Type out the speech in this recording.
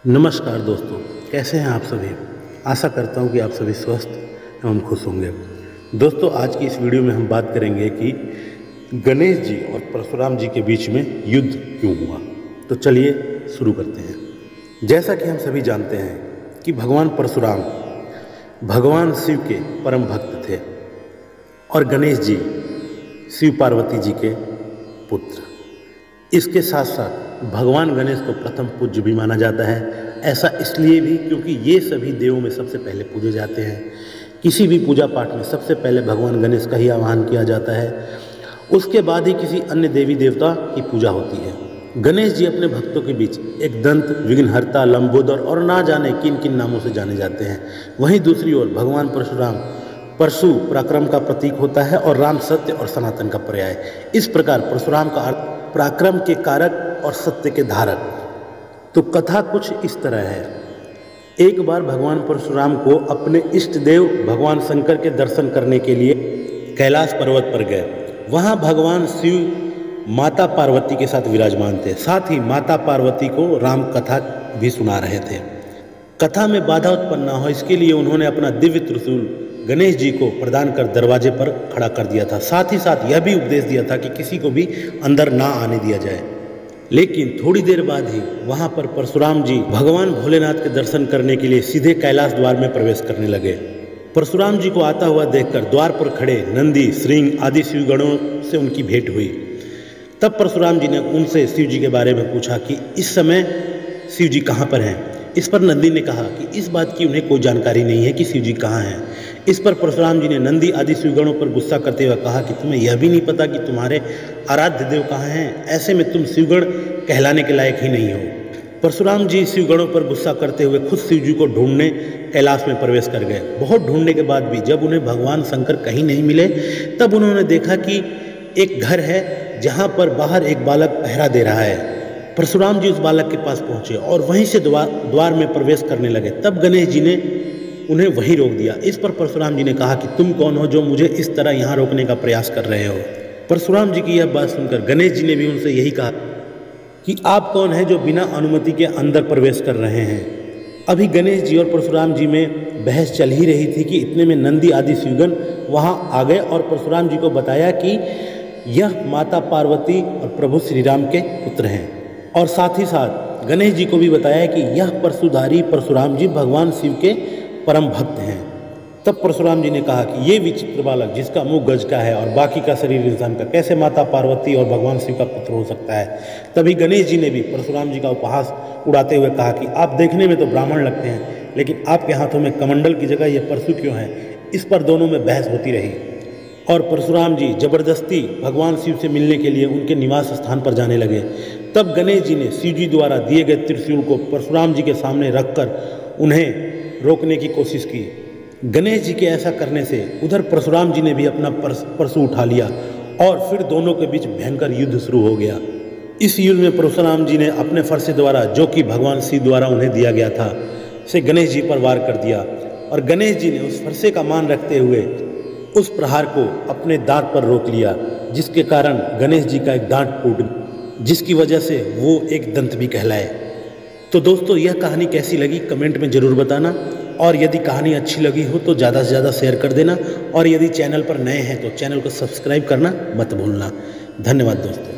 नमस्कार दोस्तों, कैसे हैं आप सभी। आशा करता हूं कि आप सभी स्वस्थ एवं खुश होंगे। दोस्तों, आज की इस वीडियो में हम बात करेंगे कि गणेश जी और परशुराम जी के बीच में युद्ध क्यों हुआ। तो चलिए शुरू करते हैं। जैसा कि हम सभी जानते हैं कि भगवान परशुराम भगवान शिव के परम भक्त थे और गणेश जी शिव पार्वती जी के पुत्र। इसके साथ साथ भगवान गणेश को प्रथम पूज्य भी माना जाता है। ऐसा इसलिए भी क्योंकि ये सभी देवों में सबसे पहले पूजे जाते हैं। किसी भी पूजा पाठ में सबसे पहले भगवान गणेश का ही आह्वान किया जाता है, उसके बाद ही किसी अन्य देवी देवता की पूजा होती है। गणेश जी अपने भक्तों के बीच एक दंत, विघ्नहर्ता, लंबोदर और ना जाने किन किन नामों से जाने जाते हैं। वहीं दूसरी ओर भगवान परशुराम परशु पराक्रम का प्रतीक होता है और राम सत्य और सनातन का पर्याय। इस प्रकार परशुराम का अर्थ पराक्रम के कारक और सत्य के धारक। तो कथा कुछ इस तरह है। एक बार भगवान परशुराम को अपने इष्ट देव भगवान शंकर के दर्शन करने के लिए कैलाश पर्वत पर गए। वहाँ भगवान शिव माता पार्वती के साथ विराजमान थे। साथ ही माता पार्वती को राम कथा भी सुना रहे थे। कथा में बाधा उत्पन्न न हो, इसके लिए उन्होंने अपना दिव्य त्रिशूल गणेश जी को प्रदान कर दरवाजे पर खड़ा कर दिया था। साथ ही साथ यह भी उपदेश दिया था कि किसी को भी अंदर ना आने दिया जाए। लेकिन थोड़ी देर बाद ही वहां पर परशुराम जी भगवान भोलेनाथ के दर्शन करने के लिए सीधे कैलाश द्वार में प्रवेश करने लगे। परशुराम जी को आता हुआ देखकर द्वार पर खड़े नंदी, श्रृंग आदि शिवगणों से उनकी भेंट हुई। तब परशुराम जी ने उनसे शिव जी के बारे में पूछा कि इस समय शिव जी कहाँ पर हैं। इस पर नंदी ने कहा कि इस बात की उन्हें कोई जानकारी नहीं है कि शिव जी कहाँ हैं। इस पर परशुराम जी ने नंदी आदि शिवगणों पर गुस्सा करते हुए कहा कि तुम्हें यह भी नहीं पता कि तुम्हारे आराध्य देव कहाँ हैं। ऐसे में तुम शिवगण कहलाने के लायक ही नहीं हो। परशुराम जी शिवगणों पर गुस्सा करते हुए खुद शिव जी को ढूंढने कैलाश में प्रवेश कर गए। बहुत ढूंढने के बाद भी जब उन्हें भगवान शंकर कहीं नहीं मिले, तब उन्होंने देखा कि एक घर है जहाँ पर बाहर एक बालक पहरा दे रहा है। परशुराम जी उस बालक के पास पहुंचे और वहीं से द्वार में प्रवेश करने लगे। तब गणेश जी ने उन्हें वहीं रोक दिया। इस पर परशुराम जी ने कहा कि तुम कौन हो जो मुझे इस तरह यहाँ रोकने का प्रयास कर रहे हो। परशुराम जी की यह बात सुनकर गणेश जी ने भी उनसे यही कहा कि आप कौन हैं जो बिना अनुमति के अंदर प्रवेश कर रहे हैं। अभी गणेश जी और परशुराम जी में बहस चल ही रही थी कि इतने में नंदी आदि शिवगण वहाँ आ गए और परशुराम जी को बताया कि यह माता पार्वती और प्रभु श्री राम के पुत्र हैं। और साथ ही साथ गणेश जी को भी बताया कि यह परशुधारी परशुराम जी भगवान शिव के परम भक्त हैं। तब परशुराम जी ने कहा कि ये विचित्र बालक जिसका मुंह गज का है और बाकी का शरीर इंसान का, कैसे माता पार्वती और भगवान शिव का पुत्र हो सकता है। तभी गणेश जी ने भी परशुराम जी का उपहास उड़ाते हुए कहा कि आप देखने में तो ब्राह्मण लगते हैं, लेकिन आपके हाथों में कमंडल की जगह ये परशु क्यों है। इस पर दोनों में बहस होती रही और परशुराम जी जबरदस्ती भगवान शिव से मिलने के लिए उनके निवास स्थान पर जाने लगे। तब गणेश जी ने शिव जी द्वारा दिए गए त्रिशूल को परशुराम जी के सामने रखकर उन्हें रोकने की कोशिश की। गणेश जी के ऐसा करने से उधर परशुराम जी ने भी अपना परशु उठा लिया और फिर दोनों के बीच भयंकर युद्ध शुरू हो गया। इस युद्ध में परशुराम जी ने अपने फरसे द्वारा, जो कि भगवान शिव द्वारा उन्हें दिया गया था, से गणेश जी पर वार कर दिया और गणेश जी ने उस फरसे का मान रखते हुए उस प्रहार को अपने दांत पर रोक लिया, जिसके कारण गणेश जी का एक दांत टूट, जिसकी वजह से वो एक दंत भी कहलाए। तो दोस्तों, यह कहानी कैसी लगी कमेंट में ज़रूर बताना, और यदि कहानी अच्छी लगी हो तो ज़्यादा से ज़्यादा शेयर कर देना, और यदि चैनल पर नए हैं तो चैनल को सब्सक्राइब करना मत भूलना। धन्यवाद दोस्तों।